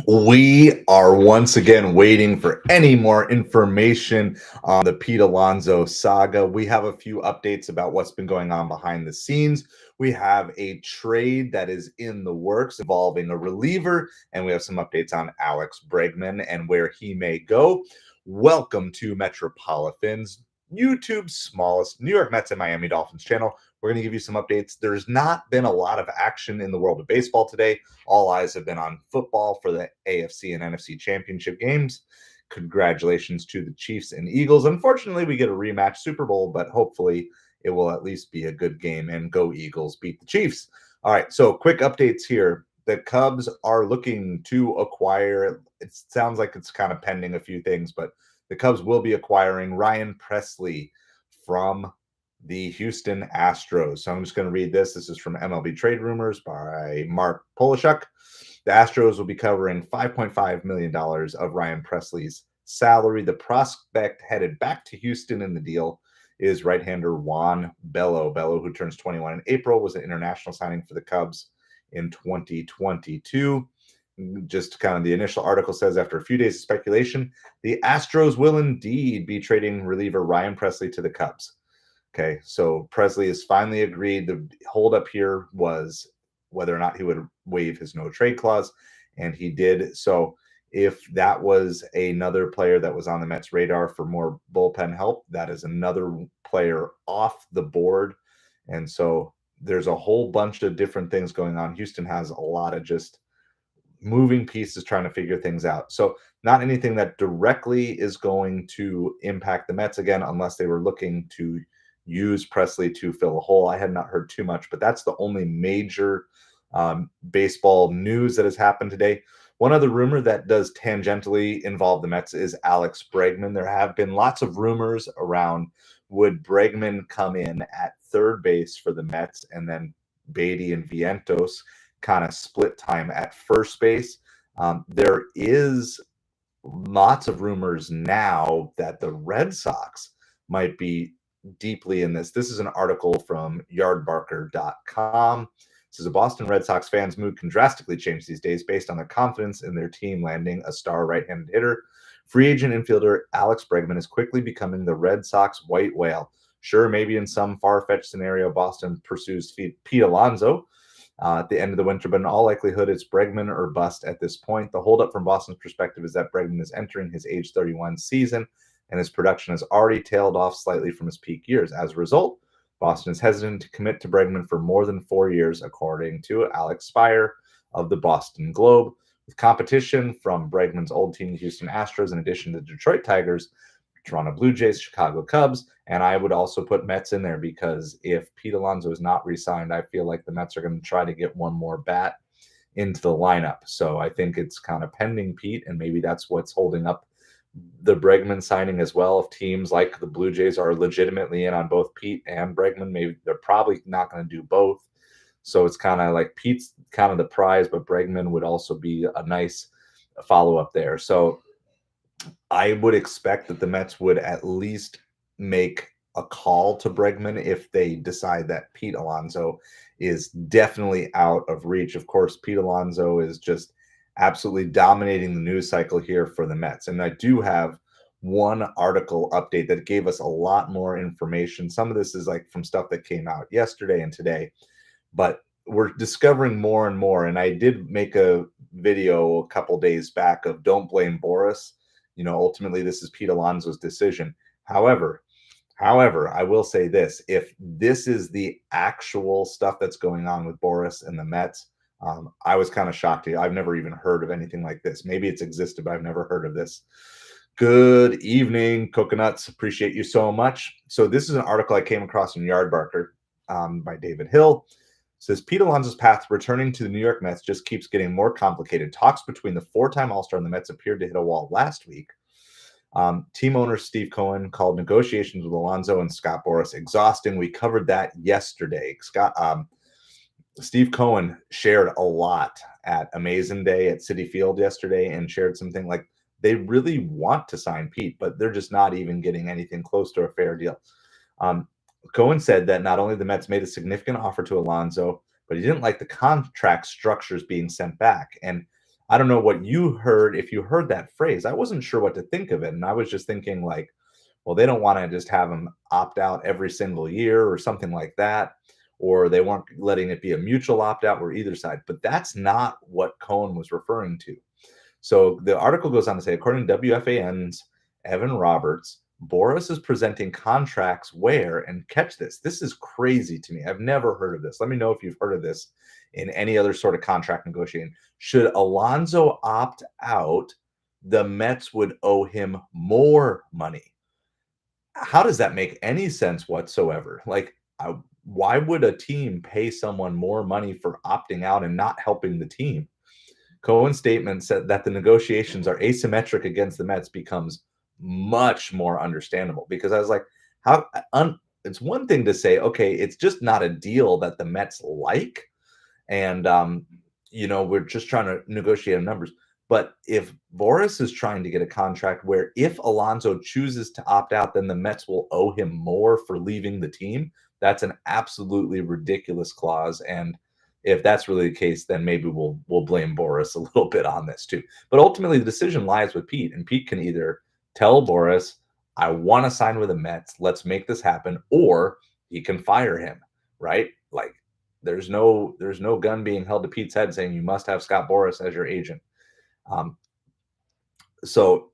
We are once again waiting for any more information on the Pete Alonso saga. We have a few updates about what's been going on behind the scenes. We have a trade that is in the works involving a reliever, and we have some updates on Alex Bregman and where he may go. Welcome to Metropolitan's YouTube's smallest New York Mets and Miami Dolphins channel. We're going to give you some updates. There's not been a lot of action in the world of baseball today. All eyes have been on football for the AFC and NFC championship games. Congratulations to the Chiefs and Eagles. Unfortunately, we get a rematch Super Bowl, but hopefully it will at least be a good game and go Eagles beat the Chiefs. All right, so quick updates here. The Cubs are looking to acquire, it sounds like it's kind of pending a few things, but the Cubs will be acquiring Ryan Presley from the Houston Astros. So I'm just going to read this. This is from MLB Trade Rumors by Mark Polishuk. The Astros will be covering $5.5 million of Ryan Presley's salary. The prospect headed back to Houston in the deal is right-hander Juan Bello. Bello, who turns 21 in April, was an international signing for the Cubs in 2022. Just kind of the initial article says, after a few days of speculation, the Astros will indeed be trading reliever Ryan Presley to the Cubs. Okay, so Presley has finally agreed. The holdup here was whether or not he would waive his no trade clause, and he did. So if that was another player that was on the Mets' radar for more bullpen help, that is another player off the board. And so there's a whole bunch of different things going on. Houston has a lot of just moving pieces trying to figure things out. So not anything that directly is going to impact the Mets again, unless they were looking to use Presley to fill a hole. I had not heard too much, but that's the only major baseball news that has happened today. One other rumor that does tangentially involve the Mets is Alex Bregman. There have been lots of rumors around, would Bregman come in at third base for the Mets, and then Beatty and Vientos kind of split time at first base. There is lots of rumors now that the Red Sox might be deeply in this. This is an article from yardbarker.com. It says, a Boston Red Sox fan's mood can drastically change these days based on their confidence in their team landing a star right-handed hitter. Free agent infielder Alex Bregman is quickly becoming the Red Sox white whale. Sure, maybe in some far-fetched scenario, Boston pursues Pete Alonso at the end of the winter, but in all likelihood, it's Bregman or bust at this point. The holdup from Boston's perspective is that Bregman is entering his age 31 season, and his production has already tailed off slightly from his peak years. As a result, Boston is hesitant to commit to Bregman for more than 4 years, according to Alex Spire of the Boston Globe. With competition from Bregman's old team, the Houston Astros, in addition to the Detroit Tigers, Toronto Blue Jays, Chicago Cubs, and I would also put Mets in there, because if Pete Alonso is not re-signed, I feel like the Mets are going to try to get one more bat into the lineup. So I think it's kind of pending Pete, and maybe that's what's holding up the Bregman signing as well. If teams like the Blue Jays are legitimately in on both Pete and Bregman, maybe they're probably not going to do both. So it's kind of like Pete's kind of the prize, but Bregman would also be a nice follow-up there. So I would expect that the Mets would at least make a call to Bregman if they decide that Pete Alonso is definitely out of reach. Of course, Pete Alonso is just absolutely dominating the news cycle here for the Mets. And I do have one article update that gave us a lot more information. Some of this is like from stuff that came out yesterday and today, but we're discovering more and more. And I did make a video a couple days back of don't blame Boris. Ultimately, this is Pete Alonso's decision. However, I will say this. If this is the actual stuff that's going on with Boris and the Mets, I was kind of shocked. I've never even heard of anything like this. Maybe it's existed, but I've never heard of this. Good evening, Coconuts. Appreciate you so much. So this is an article I came across in Yardbarker by David Hill. It says, Pete Alonso's path returning to the New York Mets just keeps getting more complicated. Talks between the four-time All-Star and the Mets appeared to hit a wall last week. Team owner Steve Cohen called negotiations with Alonso and Scott Boras exhausting. We covered that yesterday. Steve Cohen shared a lot at Amazing Day at Citi Field yesterday and shared something like they really want to sign Pete, but they're just not even getting anything close to a fair deal. Cohen said that not only the Mets made a significant offer to Alonso, but he didn't like the contract structures being sent back. And I don't know what you heard, if you heard that phrase. I wasn't sure what to think of it, and I was just thinking like, well, they don't wanna just have him opt out every single year or something like that, or they weren't letting it be a mutual opt out where either side, but that's not what Cohen was referring to. So the article goes on to say, according to WFAN's Evan Roberts, Boris is presenting contracts where, and catch this, this is crazy to me. I've never heard of this. Let me know if you've heard of this in any other sort of contract negotiating. Should Alonso opt out, the Mets would owe him more money. How does that make any sense whatsoever? Like, why would a team pay someone more money for opting out and not helping the team? Cohen's statement said that the negotiations are asymmetric against the Mets becomes much more understandable because I was like, how it's one thing to say, okay, it's just not a deal that the Mets like, and we're just trying to negotiate on numbers. But if Boris is trying to get a contract where if Alonso chooses to opt out, then the Mets will owe him more for leaving the team, that's an absolutely ridiculous clause. And if that's really the case, then maybe we'll blame Boris a little bit on this too. But ultimately, the decision lies with Pete, and Pete can either tell Boris, "I want to sign with the Mets. Let's make this happen," or he can fire him. Right? Like there's no gun being held to Pete's head saying you must have Scott Boras as your agent. Um, so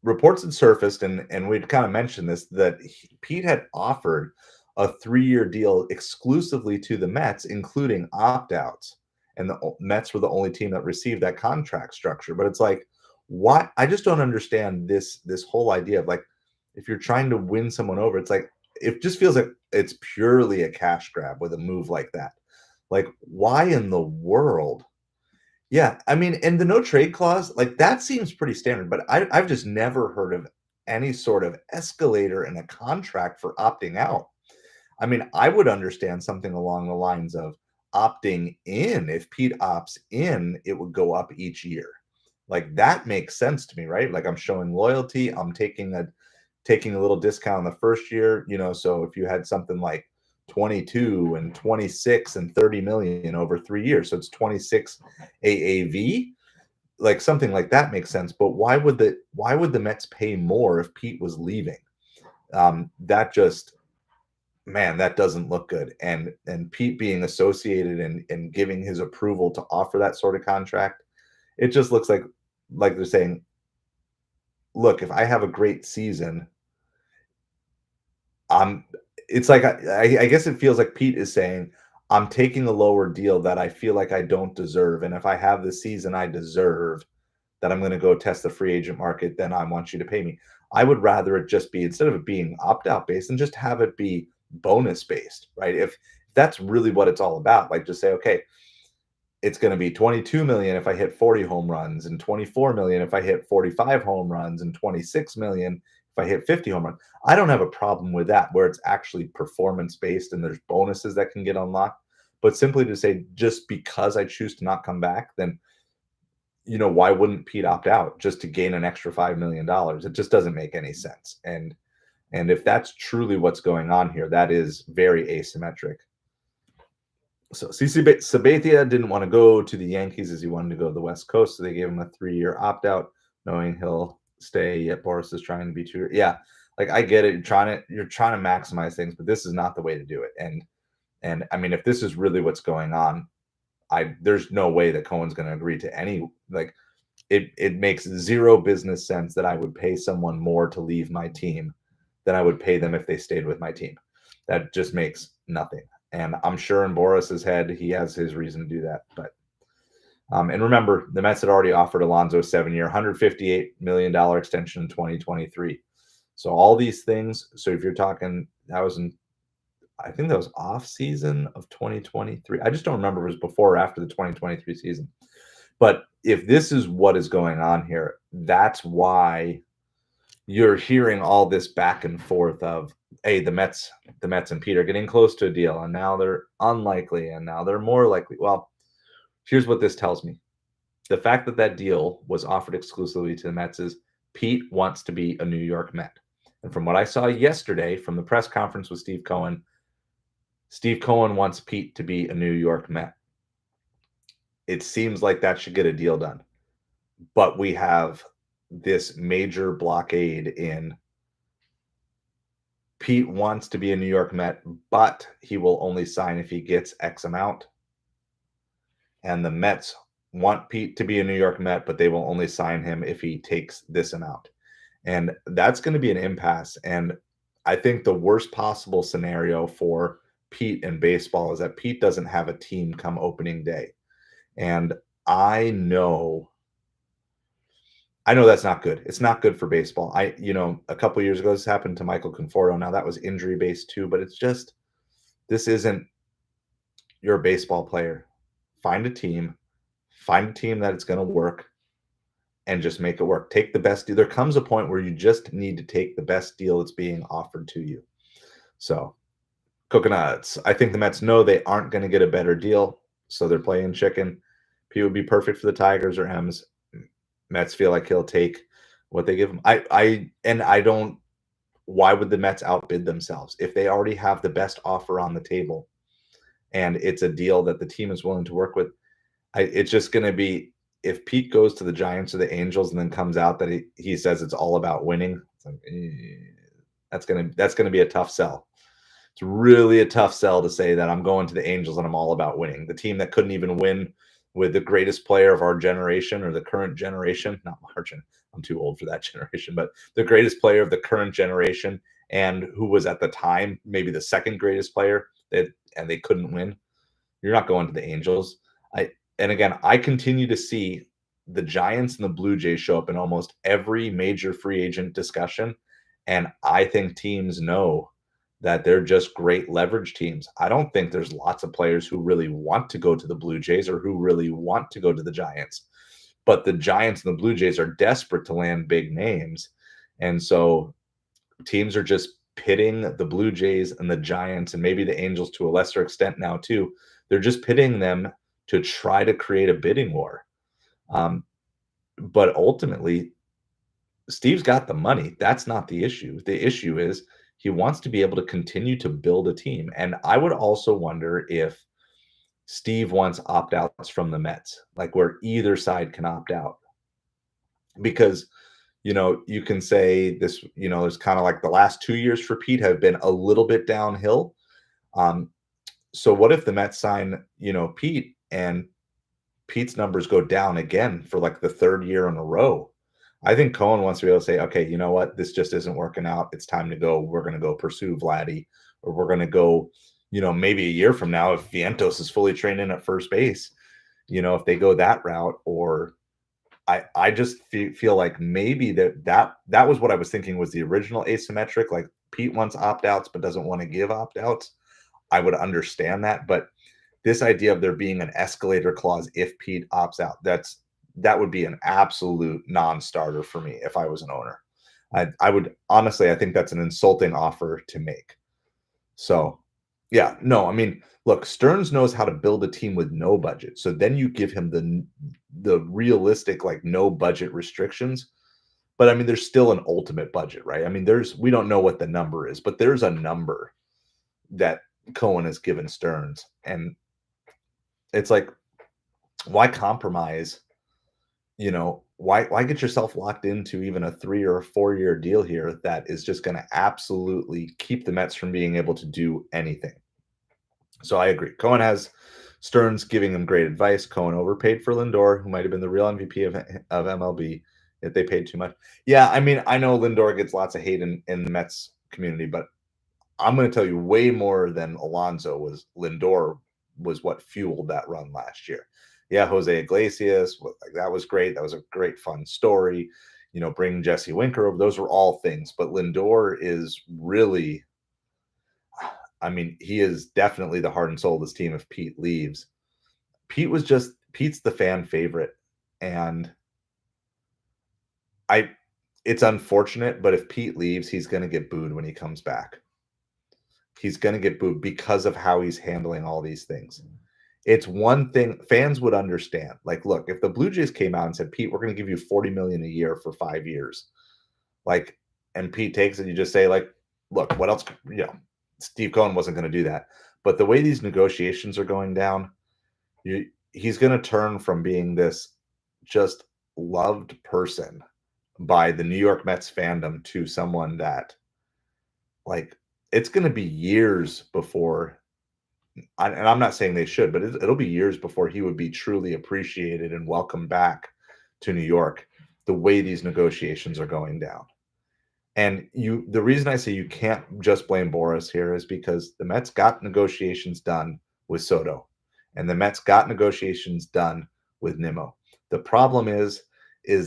reports had surfaced, and we'd kind of mentioned this that Pete had offered a 3-year deal exclusively to the Mets, including opt outs, and the Mets were the only team that received that contract structure. But it's like, why? I just don't understand this whole idea of like, if you're trying to win someone over, it's like it just feels like it's purely a cash grab with a move like that. Like, why in the world? Yeah, I mean, and the no trade clause, like, that seems pretty standard, but I've just never heard of any sort of escalator in a contract for opting out. I mean, I would understand something along the lines of opting in. If Pete opts in, it would go up each year. Like, that makes sense to me, right? Like, I'm showing loyalty, I'm taking a little discount in the first year, so if you had something like 22 and 26 and 30 million over 3 years, so it's 26 AAV, like something like that makes sense. But why would the Mets pay more if Pete was leaving? That just, man, that doesn't look good. And Pete being associated and giving his approval to offer that sort of contract, it just looks like they're saying, look, if I have a great season, I'm it's like I guess it feels like Pete is saying, "I'm taking a lower deal that I feel like I don't deserve, and if I have the season I deserve, that I'm gonna go test the free agent market, then I want you to pay me." I would rather it just be, instead of it being opt-out based, and just have it be bonus based, right? If that's really what it's all about, like, just say, "Okay, it's going to be 22 million if I hit 40 home runs, and 24 million if I hit 45 home runs, and 26 million if I hit 50 home runs." I don't have a problem with that where it's actually performance based and there's bonuses that can get unlocked. But simply to say, just because I choose to not come back, then why wouldn't Pete opt out just to gain an extra $5 million? It just doesn't make any sense. And if that's truly what's going on here, that is very asymmetric. So CC Sabathia didn't want to go to the Yankees as he wanted to go to the West Coast, so they gave him a 3-year opt-out, knowing he'll stay. Yet Boris is trying to be true. Yeah, like I get it. You're trying to maximize things, but this is not the way to do it. And I mean, if this is really what's going on, there's no way that Cohen's going to agree to any, like, it makes zero business sense that I would pay someone more to leave my team than I would pay them if they stayed with my team. That just makes nothing. And I'm sure in Boris's head, he has his reason to do that. But and remember, the Mets had already offered Alonso a 7-year, $158 million extension in 2023. So all these things. So if you're talking, I think that was off season of 2023. I just don't remember if it was before or after the 2023 season. But if this is what is going on here, that's why you're hearing all this back and forth of, hey, the Mets and Pete are getting close to a deal, and now they're unlikely, and now they're more likely. Well, here's what this tells me. The fact that that deal was offered exclusively to the Mets is Pete wants to be a New York Met. And from what I saw yesterday from the press conference with Steve Cohen wants Pete to be a New York Met. It seems like that should get a deal done. but we have this major blockade in Pete wants to be a New York Met, but he will only sign if he gets X amount. And the Mets want Pete to be a New York Met, but they will only sign him if he takes this amount. And that's going to be an impasse. And I think the worst possible scenario for Pete in baseball is that Pete doesn't have a team come opening day. And I know I know that's not good. It's not good for baseball. A couple years ago, this happened to Michael Conforto. Now that was injury based too, but it's just this isn't your baseball player. Find a team, find a team that it's going to work, and just make it work. Take the best deal. There comes a point where you just need to take the best deal that's being offered to you. So, coconuts. I think the Mets know they aren't going to get a better deal, so they're playing chicken. P would be perfect for the Tigers or M's. Mets feel like he'll take what they give him. I don't. Why would the Mets outbid themselves if they already have the best offer on the table, and it's a deal that the team is willing to work with? It's just going to be if Pete goes to the Giants or the Angels and then comes out that he says it's all about winning. It's like, that's gonna be a tough sell. It's really a tough sell to say that I'm going to the Angels and I'm all about winning. The team that couldn't even win with the greatest player of our generation or the current generation, not margin. I'm too old for that generation, but the greatest player of the current generation and who was at the time maybe the second greatest player and they couldn't win. You're not going to the Angels. And again, I continue to see the Giants and the Blue Jays show up in almost every major free agent discussion. And I think teams know that they're just great leverage teams. I don't think there's lots of players who really want to go to the Blue Jays or who really want to go to the Giants. But the Giants and the Blue Jays are desperate to land big names. And so teams are just pitting the Blue Jays and the Giants and maybe the Angels to a lesser extent now too. They're just pitting them to try to create a bidding war. But ultimately, Steve's got the money. That's not the issue. The issue is he wants to be able to continue to build a team. And I would also wonder if Steve wants opt outs from the Mets, like where either side can opt out. Because, you can say this, it's kind of like the last 2 years for Pete have been a little bit downhill. So what if the Mets sign, Pete and Pete's numbers go down again for like the third year in a row? I think Cohen wants to be able to say, okay, you know what? This just isn't working out. It's time to go. We're going to go pursue Vladdy, or we're going to go, maybe a year from now, if Vientos is fully trained in at first base, if they go that route, or I just feel like maybe that was what I was thinking was the original asymmetric. Like Pete wants opt outs, but doesn't want to give opt outs. I would understand that. But this idea of there being an escalator clause if Pete opts out, that would be an absolute non-starter for me if I was an owner. I would honestly, I think that's an insulting offer to make. So, yeah, no, I mean, look, Stearns knows how to build a team with no budget. So then you give him the realistic, like no budget restrictions. But I mean, there's still an ultimate budget, right? I mean, we don't know what the number is, but there's a number that Cohen has given Stearns. And it's like, why compromise? Why get yourself locked into even a 3 or a 4 year deal here that is just going to absolutely keep the Mets from being able to do anything? So I agree. Cohen has Stearns giving him great advice. Cohen overpaid for Lindor, who might have been the real MVP of MLB if they paid too much. Yeah, I mean, I know Lindor gets lots of hate in the Mets community, but I'm going to tell you way more than Alonso was Lindor was what fueled that run last year. Yeah, Jose Iglesias, like that was great. That was a great fun story. Bring Jesse Winker over. Those were all things. But Lindor is really, I mean, he is definitely the heart and soul of this team if Pete leaves. Pete's the fan favorite. And it's unfortunate, but if Pete leaves, he's going to get booed when he comes back. He's going to get booed because of how he's handling all these things. It's one thing fans would understand. Like, look, if the Blue Jays came out and said, Pete, we're going to give you $40 million a year for 5 years, like, and Pete takes it, you just say, like, look, what else? Steve Cohen wasn't going to do that. But the way these negotiations are going down, he's going to turn from being this just loved person by the New York Mets fandom to someone that, like, it's going to be years before, and I'm not saying they should, but it'll be years before he would be truly appreciated and welcomed back to New York the way these negotiations are going down. And the reason I say you can't just blame Boris here is because the Mets got negotiations done with Soto, and the Mets got negotiations done with Nimmo. The problem is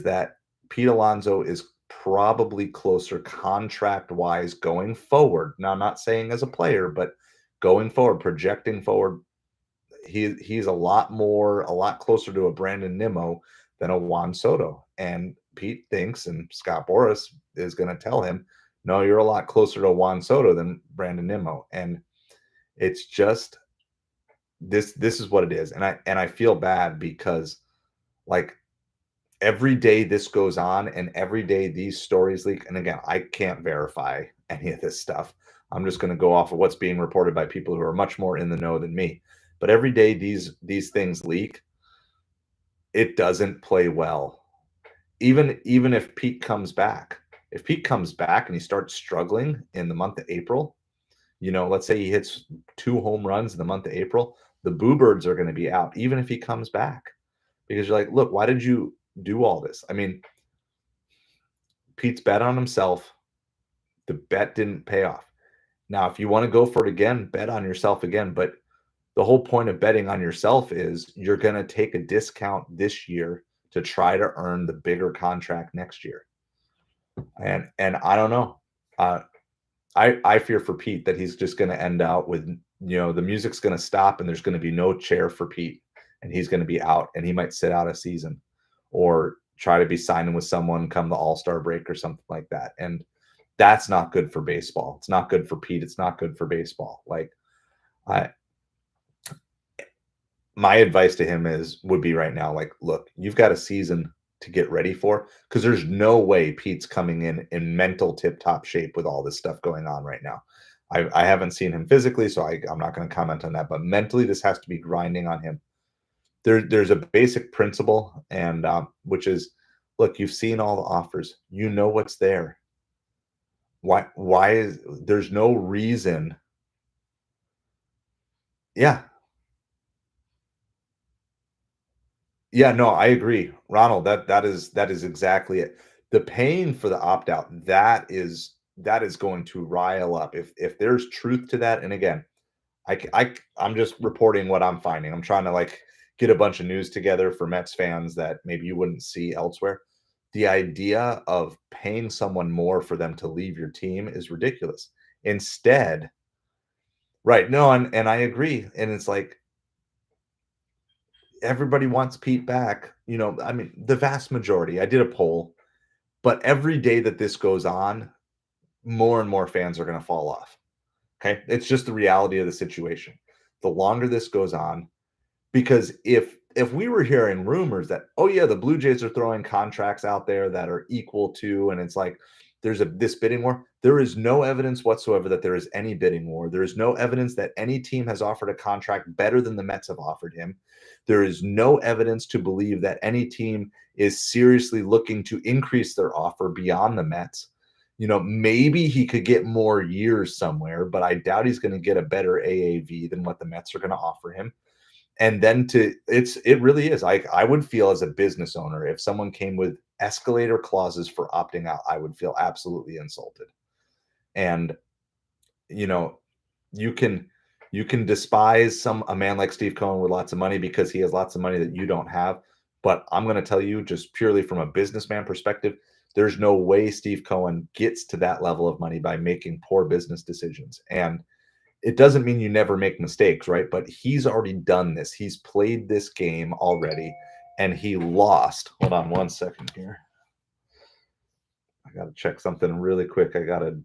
that Pete Alonso is probably closer contract wise going forward. Now, I'm not saying as a player, but going forward, projecting forward, he's a lot closer to a Brandon Nimmo than a Juan Soto. And Pete thinks, and Scott Boras is going to tell him, no, you're a lot closer to Juan Soto than Brandon Nimmo. And it's just this is what it is. And I feel bad because, like, every day this goes on and every day these stories leak. And again, I can't verify any of this stuff. I'm just going to go off of what's being reported by people who are much more in the know than me. But every day these things leak, it doesn't play well. Even if Pete comes back. If Pete comes back and he starts struggling in the month of April, let's say he hits 2 home runs in the month of April, the Boo Birds are going to be out, even if he comes back. Because you're like, look, why did you do all this? I mean, Pete's bet on himself. The bet didn't pay off. Now, if you want to go for it again, bet on yourself again. But the whole point of betting on yourself is you're going to take a discount this year to try to earn the bigger contract next year. And I don't know. I fear for Pete that he's just going to end out with, the music's going to stop and there's going to be no chair for Pete and he's going to be out and he might sit out a season or try to be signing with someone come the All-Star break or something like that. And that's not good for baseball. It's not good for Pete. It's not good for baseball. Like, my advice to him would be right now, like, look, you've got a season to get ready for, because there's no way Pete's coming in mental tip-top shape with all this stuff going on right now. I haven't seen him physically, so I'm not going to comment on that, but mentally this has to be grinding on him. There's a basic principle, and which is, look, you've seen all the offers, you know what's there. Why is there's no reason? Yeah. Yeah, no, I agree. Ronald, that is exactly it. The paying for the opt-out, that is going to rile up. If there's truth to that, and again, I'm just reporting what I'm finding. I'm trying to, like, get a bunch of news together for Mets fans that maybe you wouldn't see elsewhere. The idea of paying someone more for them to leave your team is ridiculous. Instead, right, no, and I agree. And it's like everybody wants Pete back. I mean, the vast majority. I did a poll, but every day that this goes on, more and more fans are going to fall off. Okay. It's just the reality of the situation. The longer this goes on, because if we were hearing rumors that, oh yeah, the Blue Jays are throwing contracts out there that are equal to, and it's like there's this bidding war, there is no evidence whatsoever that there is any bidding war. There is no evidence that any team has offered a contract better than the Mets have offered him. There is no evidence to believe that any team is seriously looking to increase their offer beyond the Mets. Maybe he could get more years somewhere, but I doubt he's going to get a better AAV than what the Mets are going to offer him. And then it really is. I would feel, as a business owner, if someone came with escalator clauses for opting out, I would feel absolutely insulted. And you know, you can despise a man like Steve Cohen with lots of money because he has lots of money that you don't have. But I'm going to tell you, just purely from a businessman perspective, there's no way Steve Cohen gets to that level of money by making poor business decisions. And it doesn't mean you never make mistakes, right? But he's already done this. He's played this game already, and he lost. Hold on one second here. I got to check something really quick. I got a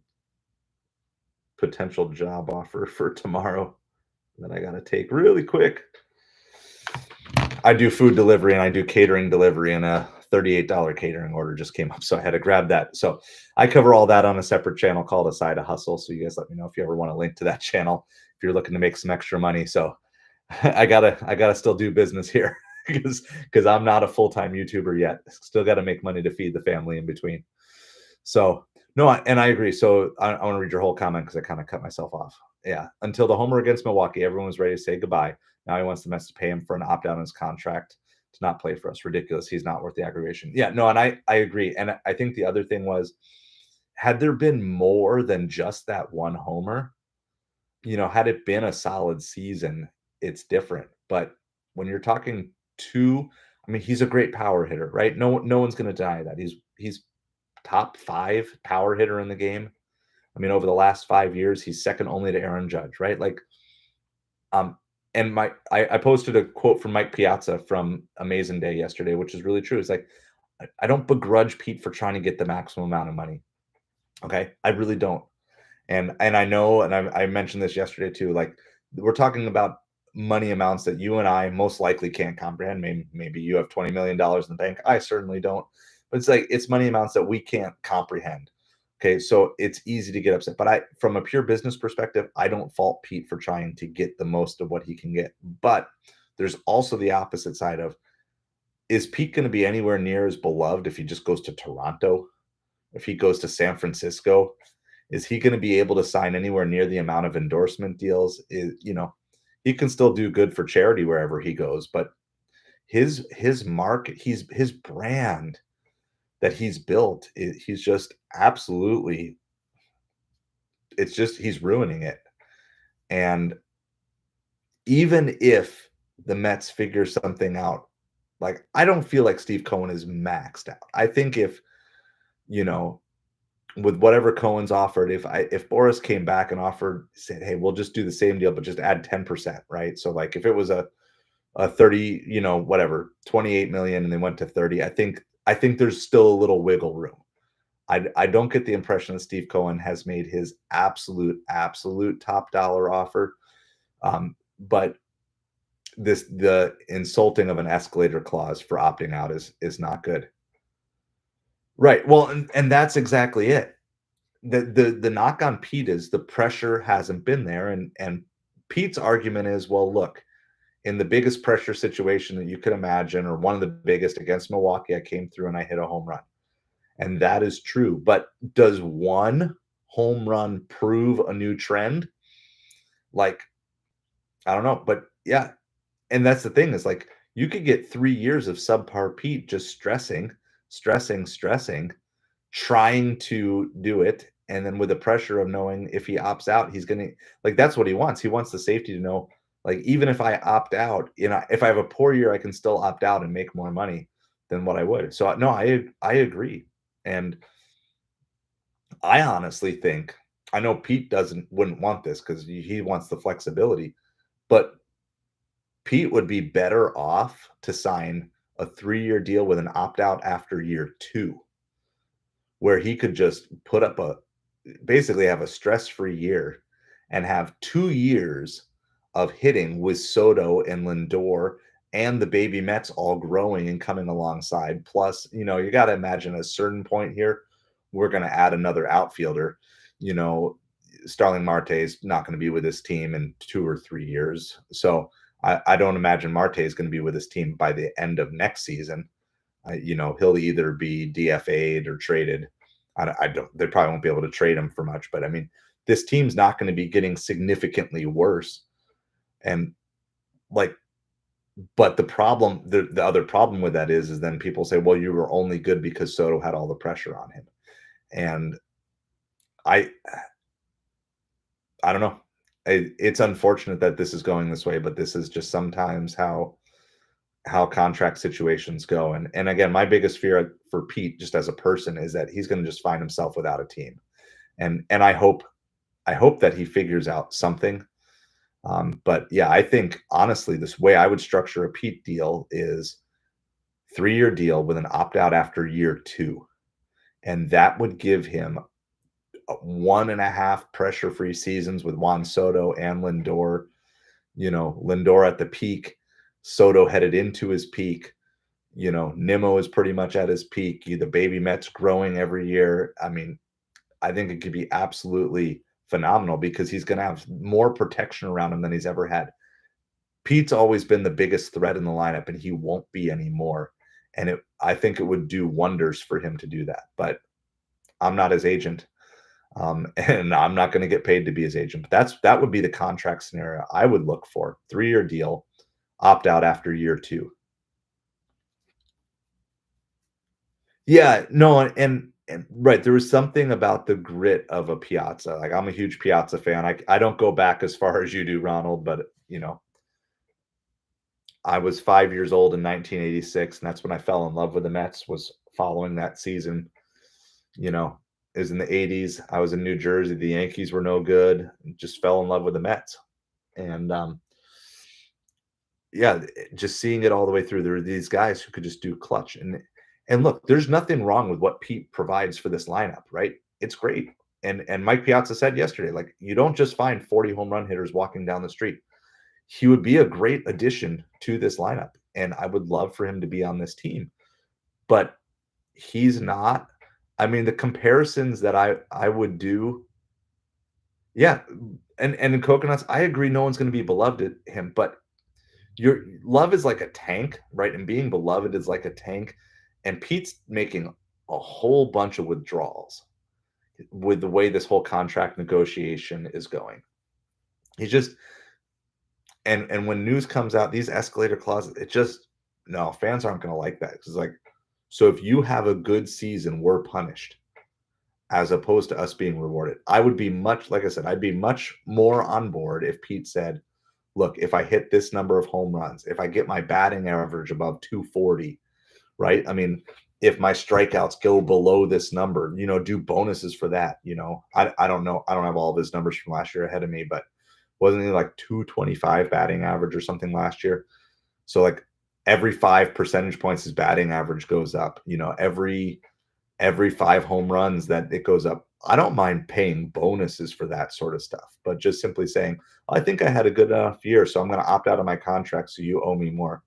potential job offer for tomorrow that I got to take really quick. I do food delivery and I do catering delivery, and a $38 catering order just came up, so I had to grab that. So I cover all that on a separate channel called A Side of Hustle. So you guys let me know if you ever want to link to that channel if you're looking to make some extra money. So I gotta still do business here. because I'm not a full-time YouTuber yet. Still got to make money to feed the family in between. So no, and I agree. So I want to read your whole comment because I kind of cut myself off. Yeah, until the homer against Milwaukee, everyone was ready to say goodbye. Now he wants the Mets to pay him for an opt out on his contract to not play for us. Ridiculous. He's not worth the aggravation. Yeah, no, and I agree. And I think the other thing was, had there been more than just that one homer, had it been a solid season, it's different. But when you're talking two, I mean, he's a great power hitter, right? No one's going to deny that. He's top 5 power hitter in the game. I mean, over the last 5 years, he's second only to Aaron Judge, right? Like, um, and I posted a quote from Mike Piazza from Amazing Day yesterday, which is really true. It's like, I don't begrudge Pete for trying to get the maximum amount of money. Okay, I really don't. And I know, and I mentioned this yesterday too. Like, we're talking about money amounts that you and I most likely can't comprehend. Maybe you have $20 million in the bank. I certainly don't. But it's like it's money amounts that we can't comprehend. Okay, so it's easy to get upset. But from a pure business perspective, I don't fault Pete for trying to get the most of what he can get. But there's also the opposite side of, is Pete going to be anywhere near as beloved if he just goes to Toronto? If he goes to San Francisco? Is he going to be able to sign anywhere near the amount of endorsement deals? He can still do good for charity wherever he goes, but his mark, his brand that he's built, he's just absolutely, it's just he's ruining it. And even if the Mets figure something out, like, I don't feel like Steve Cohen is maxed out. I think if, you know, with whatever Cohen's offered, if Boris came back and said, hey, we'll just do the same deal, but just add 10%, right? So like if it was a 30, whatever, 28 million and they went to 30, I think there's still a little wiggle room. I don't get the impression that Steve Cohen has made his absolute top dollar offer. But the insulting of an escalator clause for opting out is not good. Right. Well, and that's exactly it. The knock on Pete is the pressure hasn't been there, and Pete's argument is, well, look, in the biggest pressure situation that you could imagine, or one of the biggest against Milwaukee, I came through and I hit a home run. And that is true. But does one home run prove a new trend? Like, I don't know. But yeah, and that's the thing, is like, you could get 3 years of subpar Pete just stressing, trying to do it, and then with the pressure of knowing if he opts out, he's gonna, like, that's what he wants. He wants the safety to know, like, even if I opt out, if I have a poor year, I can still opt out and make more money than what I would. So no, I agree. And I honestly think, I know Pete wouldn't want this because he wants the flexibility, but Pete would be better off to sign a 3-year deal with an opt out after year 2, where he could just basically have a stress-free year and have 2 years of hitting with Soto and Lindor and the baby Mets all growing and coming alongside. Plus, you got to imagine at a certain point here, we're going to add another outfielder. You know, Starling Marte is not going to be with this team in 2 or 3 years. So I don't imagine Marte is going to be with this team by the end of next season. He'll either be DFA'd or traded. They probably won't be able to trade him for much, but I mean, this team's not going to be getting significantly worse. And like, but the other problem with that is then people say, well, you were only good because Soto had all the pressure on him. And I don't know. It's unfortunate that this is going this way, but this is just sometimes how contract situations go. And again, my biggest fear for Pete, just as a person, is that he's going to just find himself without a team. And I hope that he figures out something. But yeah, I think honestly, this way I would structure a Pete deal is 3-year deal with an opt out after year 2. And that would give him 1.5 pressure free seasons with Juan Soto and Lindor. Lindor at the peak, Soto headed into his peak. Nimmo is pretty much at his peak. The baby Mets growing every year. I mean, I think it could be absolutely phenomenal because he's going to have more protection around him than he's ever had. Pete's always been the biggest threat in the lineup, and he won't be anymore. And I think it would do wonders for him to do that. But I'm not his agent, and I'm not going to get paid to be his agent. But that would be the contract scenario I would look for: 3-year deal, opt out after year 2. Yeah, no, and right, there was something about the grit of a Piazza. Like, I'm a huge Piazza fan. I don't go back as far as you do, Ronald, but I was 5 years old in 1986, and that's when I fell in love with the Mets, was following that season. You know, it was in the 80s. I was in New Jersey. The Yankees were no good. Just fell in love with the Mets. And yeah, just seeing it all the way through. There were these guys who could just do clutch. And look, there's nothing wrong with what Pete provides for this lineup, right? It's great. And Mike Piazza said yesterday, like, you don't just find 40 home run hitters walking down the street. He would be a great addition to this lineup, and I would love for him to be on this team. But he's not. I mean, the comparisons that I would do, yeah, and in Coconuts, I agree no one's gonna be beloved at him, but your love is like a tank, right? And being beloved is like a tank, and Pete's making a whole bunch of withdrawals with the way this whole contract negotiation is going. He's just and when news comes out, these escalator clauses, it just no, fans aren't gonna like that. It's like, so if you have a good season, we're punished as opposed to us being rewarded. I would be much, like I said, I'd be much more on board if Pete said, look, if I hit this number of home runs, if I get my batting average above 240, right? I mean, if my strikeouts go below this number, do bonuses for that. I don't know. I don't have all of his numbers from last year ahead of me, but wasn't he like 225 batting average or something last year? So like every 5 percentage points, his batting average goes up. Every 5 home runs that it goes up. I don't mind paying bonuses for that sort of stuff, but just simply saying, I think I had a good enough year, so I'm going to opt out of my contract, so you owe me more.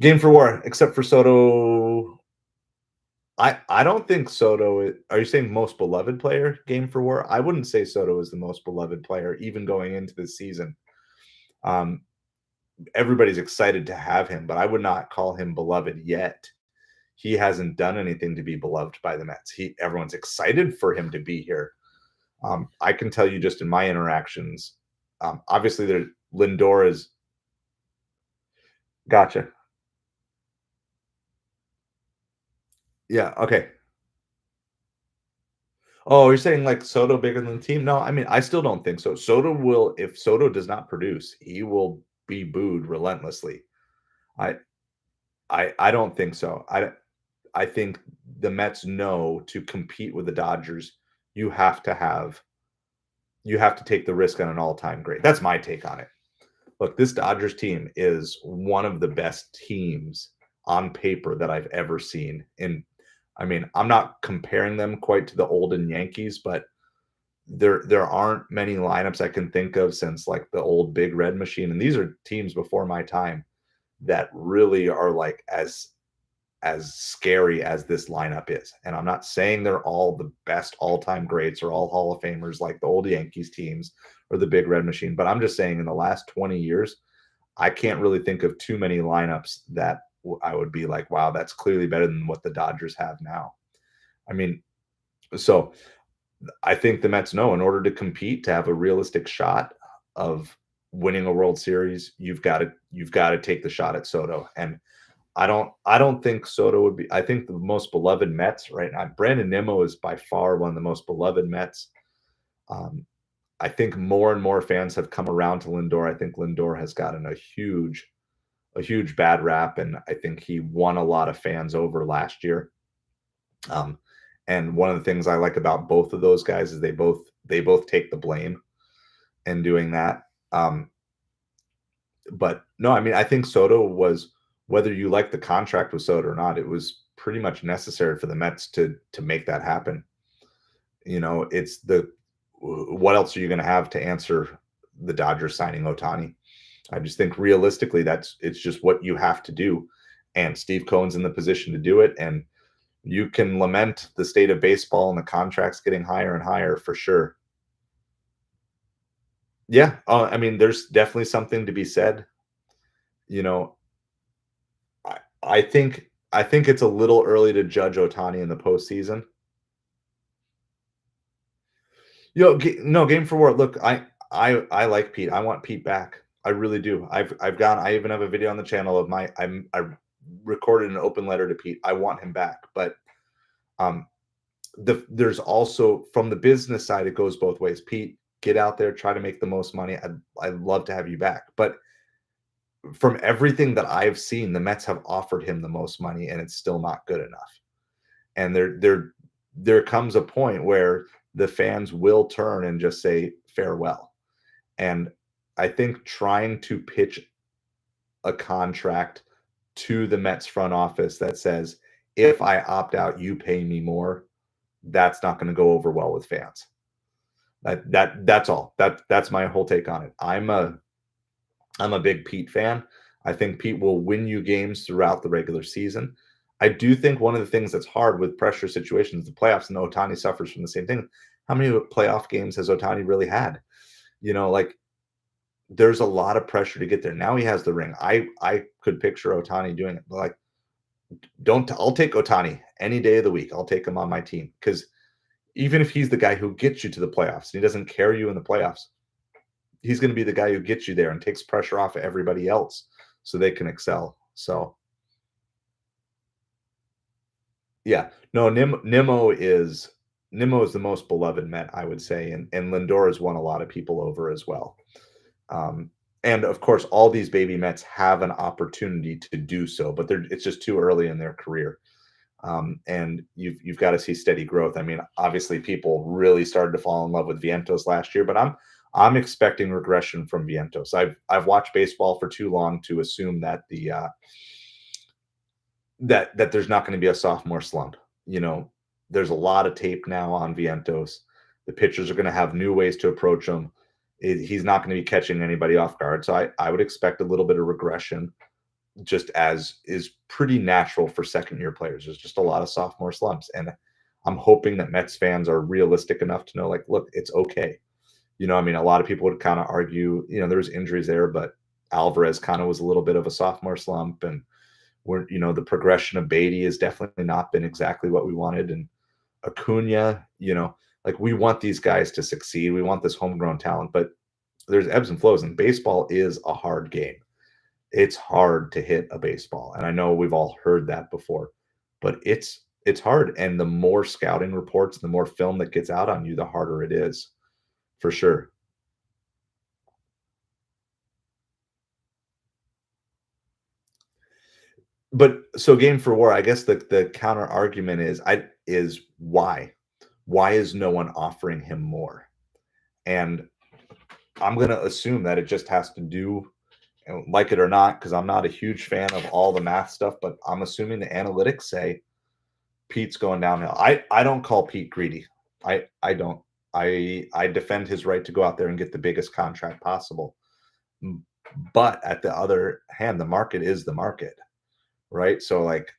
Game for WAR, except for Soto. I don't think Soto are you saying most beloved player, game for WAR? I wouldn't say Soto is the most beloved player, even going into this season. Um, Everybody's excited to have him, but I would not call him beloved yet. He hasn't done anything to be beloved by the Mets. Everyone's excited for him to be here. I can tell you just in my interactions, obviously Lindor is gotcha. Yeah, okay. Oh, you're saying like Soto bigger than the team? No, I mean, I still don't think so. If Soto does not produce, he will be booed relentlessly. I I don't think so. I think the Mets know to compete with the Dodgers, you have to have you have to take the risk on an all-time great. That's my take on it. Look, this Dodgers team is one of the best teams on paper that I've ever seen. And I mean, I'm not comparing them quite to the olden Yankees, but there aren't many lineups I can think of since like the old Big Red Machine. And these are teams before my time that really are like as scary as this lineup is. And I'm not saying they're all the best all-time greats or all Hall of Famers like the old Yankees teams or the Big Red Machine, but I'm just saying in the last 20 years, I can't really think of too many lineups that I would be like, wow, that's clearly better than what the Dodgers have now. I mean, so I think the Mets know in order to compete, to have a realistic shot of winning a World Series, you've got to take the shot at Soto. And I don't think Soto would be. I think the most beloved Mets right now, Brandon Nimmo is by far one of the most beloved Mets. Um, I think more and more fans have come around to Lindor. I think Lindor has gotten a huge bad rap, and I think he won a lot of fans over last year. Um, and one of the things I like about both of those guys is they both take the blame in doing that. But no, I mean, I think Soto was, whether you like the contract with Soto or not, it was pretty much necessary for the Mets to make that happen. It's what else are you going to have to answer the Dodgers signing Otani? I just think realistically, it's just what you have to do, and Steve Cohen's in the position to do it. And you can lament the state of baseball and the contracts getting higher and higher for sure. Yeah, I mean, there's definitely something to be said. You know, I think it's a little early to judge Otani in the postseason. No, game for war. Look, I like Pete. I want Pete back. I really do. I've gone. I even have a video on the channel of my. I recorded an open letter to Pete. I want him back, but um, there's also from the business side, it goes both ways. Pete, get out there, try to make the most money. I'd love to have you back, but from everything that I've seen, the Mets have offered him the most money, and it's still not good enough. And there comes a point where the fans will turn and just say farewell. And I think trying to pitch a contract to the Mets front office that says, if I opt out, you pay me more, that's not going to go over well with fans. That's all. That's my whole take on it. I'm a big Pete fan. I think Pete will win you games throughout the regular season. I do think one of the things that's hard with pressure situations, the playoffs, and Otani suffers from the same thing. How many playoff games has Otani really had? Like there's a lot of pressure to get there. Now he has the ring. I could picture Otani doing it. But like, don't I'll take Otani any day of the week. I'll take him on my team because even if he's the guy who gets you to the playoffs and he doesn't carry you in the playoffs, he's going to be the guy who gets you there and takes pressure off of everybody else so they can excel. So yeah, no, Nimmo is the most beloved Met, I would say, and Lindor has won a lot of people over as well. Um, and of course, all these baby Mets have an opportunity to do so, but it's just too early in their career. And you've got to see steady growth. I mean, obviously, people really started to fall in love with Vientos last year, but I'm expecting regression from Vientos. I've watched baseball for too long to assume that that there's not going to be a sophomore slump. You know, there's a lot of tape now on Vientos. The pitchers are going to have new ways to approach him. He's not going to be catching anybody off guard. So I would expect a little bit of regression, just as is pretty natural for second year players. There's just a lot of sophomore slumps. And I'm hoping that Mets fans are realistic enough to know, like, look, it's okay. I mean, a lot of people would kind of argue, there's injuries there, but Alvarez kind of was a little bit of a sophomore slump. And the progression of Beatty has definitely not been exactly what we wanted. And Acuna, like we want these guys to succeed. We want this homegrown talent, but there's ebbs and flows, and baseball is a hard game. It's hard to hit a baseball. And I know we've all heard that before, but it's hard. And the more scouting reports, the more film that gets out on you, the harder it is for sure. But so game for war, I guess the counter argument is why? Why is no one offering him more? And I'm gonna assume that it just has to do, like it or not, because I'm not a huge fan of all the math stuff, but I'm assuming the analytics say Pete's going downhill. I don't call Pete greedy. I don't. I defend his right to go out there and get the biggest contract possible. But at the other hand, the market is the market, right? So like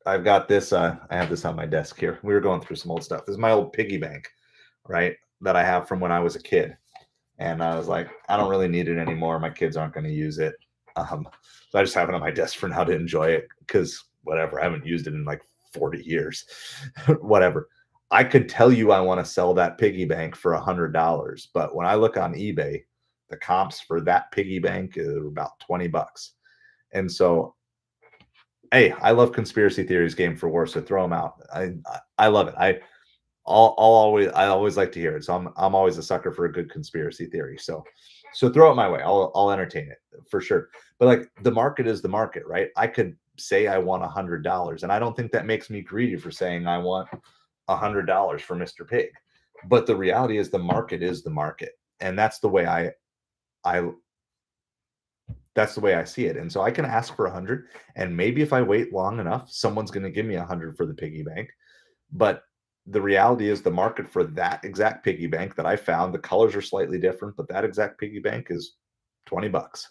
I've got this. I have this on my desk here. We were going through some old stuff. This is my old piggy bank, right? That I have from when I was a kid. And I was like, I don't really need it anymore. My kids aren't going to use it. So I just have it on my desk for now to enjoy it because whatever. I haven't used it in like 40 years. Whatever. I could tell you I want to sell that piggy bank for $100, but when I look on eBay, the comps for that piggy bank is about $20. And so, hey, I love conspiracy theories game for war, so throw them out. I love it. I always like to hear it. So I'm always a sucker for a good conspiracy theory. So throw it my way. I'll entertain it for sure. But like the market is the market, right? I could say I want $100, and I don't think that makes me greedy for saying I want $100 for Mr. Pig. But the reality is the market, and I that's the way I see it. And so I can ask for 100, and maybe if I wait long enough, someone's going to give me 100 for the piggy bank. But the reality is the market for that exact piggy bank that I found, the colors are slightly different, but that exact piggy bank is $20.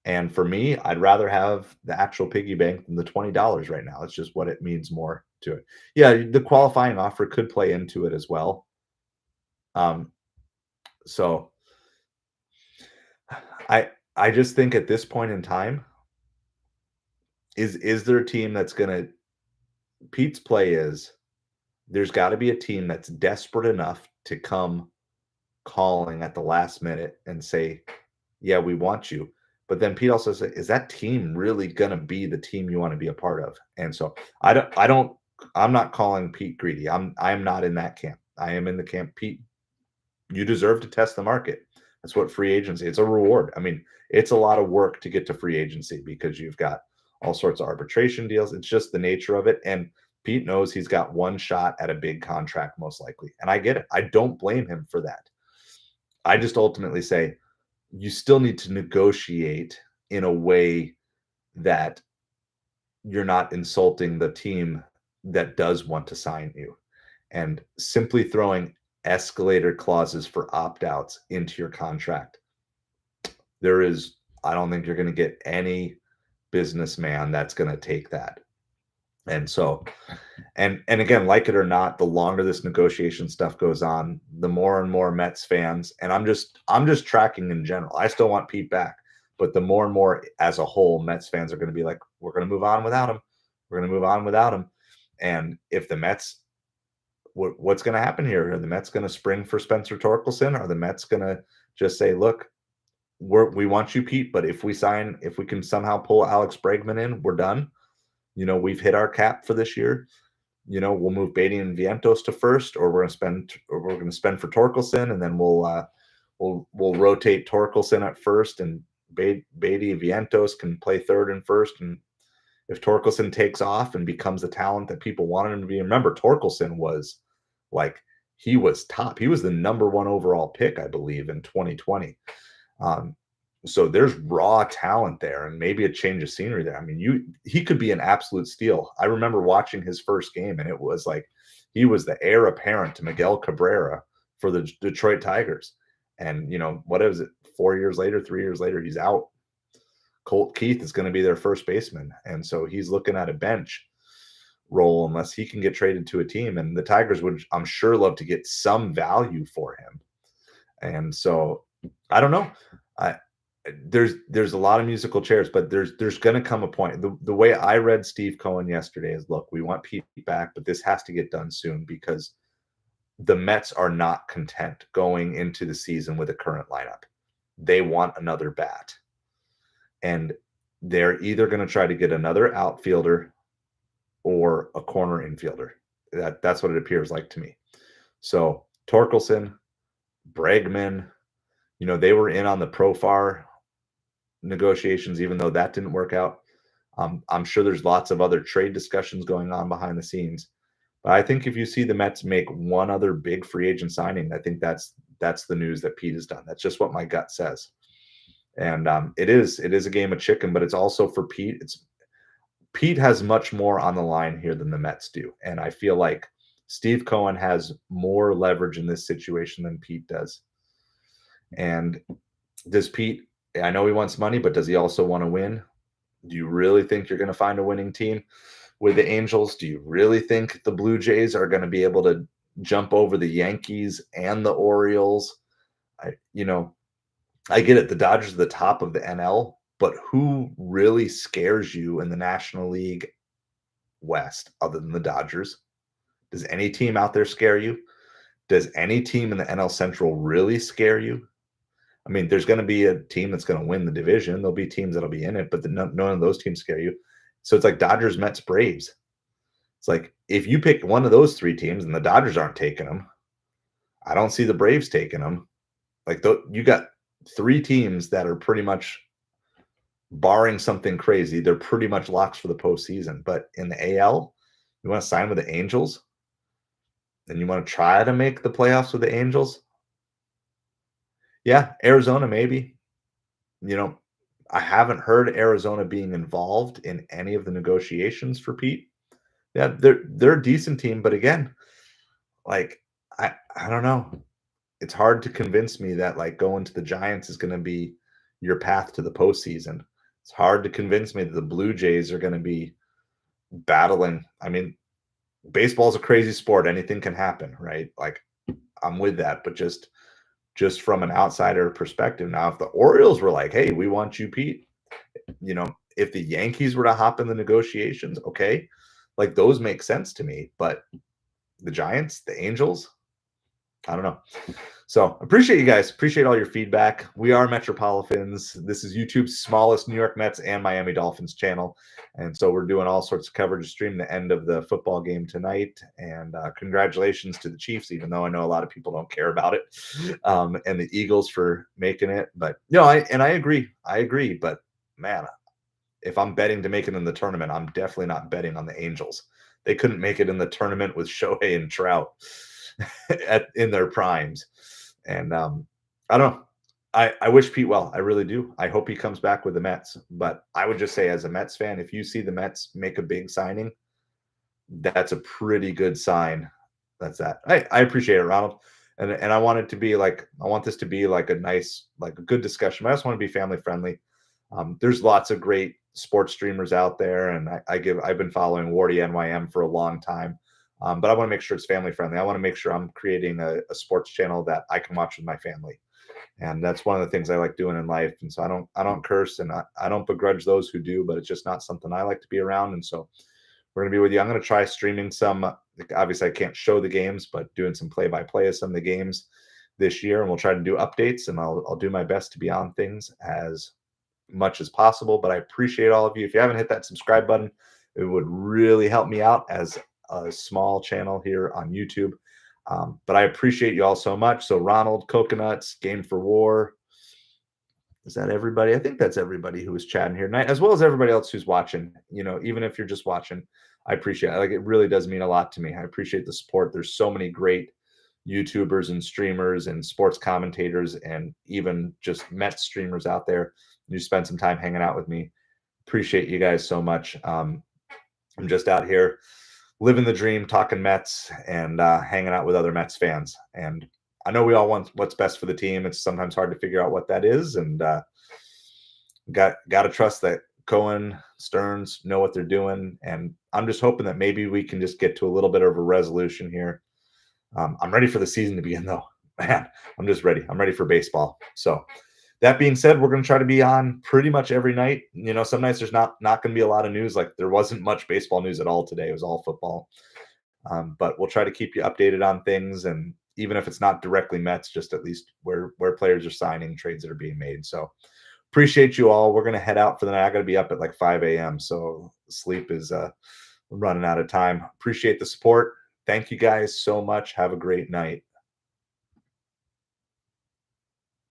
And for me, I'd rather have the actual piggy bank than the $20 right now. It's just what it means more to it. Yeah, the qualifying offer could play into it as well. Um, so I just think at this point in time, is there a team that's gonna Pete's play is there's gotta be a team that's desperate enough to come calling at the last minute and say, "Yeah, we want you." But then Pete also said, "Is that team really gonna be the team you wanna be a part of?" And so I'm not calling Pete greedy. I'm not in that camp. I am in the camp, Pete, you deserve to test the market. That's what free agency, it's a reward. I mean, it's a lot of work to get to free agency because you've got all sorts of arbitration deals. It's just the nature of it. And Pete knows he's got one shot at a big contract, most likely. And I get it. I don't blame him for that. I just ultimately say you still need to negotiate in a way that you're not insulting the team that does want to sign you. And simply throwing escalator clauses for opt-outs into your contract. There is I don't think you're going to get any businessman that's going to take that. And so and again, like it or not, the longer this negotiation stuff goes on, the more and more Mets fans, and I'm just tracking in general. I still want Pete back, but the more and more as a whole, Mets fans are going to be like, we're going to move on without him. We're going to move on without him. And if the Mets what's going to happen here? Are the Mets going to spring for Spencer Torkelson? Are the Mets going to just say, look, we want you, Pete, but if we can somehow pull Alex Bregman in, we're done. We've hit our cap for this year. We'll move Beatty and Vientos to first, or we're going to spend for Torkelson, and then we'll rotate Torkelson at first, and Beatty and Vientos can play third and first. And if Torkelson takes off and becomes the talent that people wanted him to be, remember Torkelson was like he was top. He was the number one overall pick, I believe, in 2020. So there's raw talent there, and maybe a change of scenery there. I mean, he could be an absolute steal. I remember watching his first game, and it was like he was the heir apparent to Miguel Cabrera for the Detroit Tigers. And what is it? 4 years later, 3 years later, he's out. Colt Keith is going to be their first baseman, and so he's looking at a bench role unless he can get traded to a team. And the Tigers would, I'm sure, love to get some value for him. And so I don't know. There's a lot of musical chairs, but there's going to come a point. The way I read Steve Cohen yesterday is, look, we want Pete back, but this has to get done soon because the Mets are not content going into the season with a current lineup. They want another bat. And they're either going to try to get another outfielder or a corner infielder. That's what it appears like to me. So Torkelson, Bregman, they were in on the Profar negotiations, even though that didn't work out. I'm sure there's lots of other trade discussions going on behind the scenes. But I think if you see the Mets make one other big free agent signing, I think that's the news that Pete has done. That's just what my gut says. And it is a game of chicken, but it's also for Pete. Pete has much more on the line here than the Mets do. And I feel like Steve Cohen has more leverage in this situation than Pete does. And does Pete, I know he wants money, but does he also want to win? Do you really think you're going to find a winning team with the Angels? Do you really think the Blue Jays are going to be able to jump over the Yankees and the Orioles? I get it. The Dodgers are the top of the NL, but who really scares you in the National League West other than the Dodgers? Does any team out there scare you? Does any team in the NL Central really scare you? I mean, there's going to be a team that's going to win the division. There'll be teams that'll be in it, but none of those teams scare you. So it's like Dodgers, Mets, Braves. It's like if you pick one of those three teams and the Dodgers aren't taking them, I don't see the Braves taking them. Like you got three teams that are pretty much, barring something crazy, they're pretty much locks for the postseason. But in the AL, you want to sign with the Angels, and you want to try to make the playoffs with the Angels. Yeah, Arizona maybe. I haven't heard Arizona being involved in any of the negotiations for Pete. Yeah, they're a decent team, but again, like I don't know. It's hard to convince me that like going to the Giants is going to be your path to the postseason. It's hard to convince me that the Blue Jays are going to be battling. I mean, baseball's a crazy sport. Anything can happen, right? Like I'm with that, but just just from an outsider perspective. Now, if the Orioles were like, "Hey, we want you, Pete," if the Yankees were to hop in the negotiations, okay, like those make sense to me. But the Giants, the Angels, I don't know. So appreciate you guys. Appreciate all your feedback. We are Metropolitans. This is YouTube's smallest New York Mets and Miami Dolphins channel. And so we're doing all sorts of coverage to stream the end of the football game tonight. And congratulations to the Chiefs, even though I know a lot of people don't care about it, and the Eagles for making it. But I agree. I agree. But man, if I'm betting to make it in the tournament, I'm definitely not betting on the Angels. They couldn't make it in the tournament with Shohei and Trout in their primes. And I don't know. I wish Pete well. I really do. I hope he comes back with the Mets. But I would just say, as a Mets fan, if you see the Mets make a big signing, that's a pretty good sign. That's that. I appreciate it, Ronald. And I want it to be like, I want this to be like a nice, like a good discussion. But I just want to be family friendly. There's lots of great sports streamers out there, and I've been following Wardy NYM for a long time. But I want to make sure it's family friendly. I want to make sure I'm creating a sports channel that I can watch with my family. And that's one of the things I like doing in life. And so I don't curse, and I don't begrudge those who do, but it's just not something I like to be around. And so we're going to be with you. I'm going to try streaming some, obviously I can't show the games, but doing some play-by-play of some of the games this year. And we'll try to do updates, and I'll do my best to be on things as much as possible. But I appreciate all of you. If you haven't hit that subscribe button, it would really help me out as a small channel here on YouTube. But I appreciate you all so much. So Ronald, Coconuts, Game for War. Is that everybody? I think that's everybody who was chatting here tonight, as well as everybody else who's watching. Even if you're just watching, I appreciate it. Like, it really does mean a lot to me. I appreciate the support. There's so many great YouTubers and streamers and sports commentators and even just Mets streamers out there. You spend some time hanging out with me. Appreciate you guys so much. I'm just out here living the dream, talking Mets and hanging out with other Mets fans. And I know we all want what's best for the team. It's sometimes hard to figure out what that is, and got to trust that Cohen, Stearns know what they're doing. And I'm just hoping that maybe we can just get to a little bit of a resolution here. I'm ready for the season to begin, though. Man, I'm just ready. I'm ready for baseball. So that being said, we're going to try to be on pretty much every night. Some nights there's not going to be a lot of news. Like, there wasn't much baseball news at all today. It was all football. But we'll try to keep you updated on things. And even if it's not directly Mets, just at least where players are signing, trades that are being made. So appreciate you all. We're going to head out for the night. I got to be up at like 5 a.m. So sleep is running out of time. Appreciate the support. Thank you guys so much. Have a great night.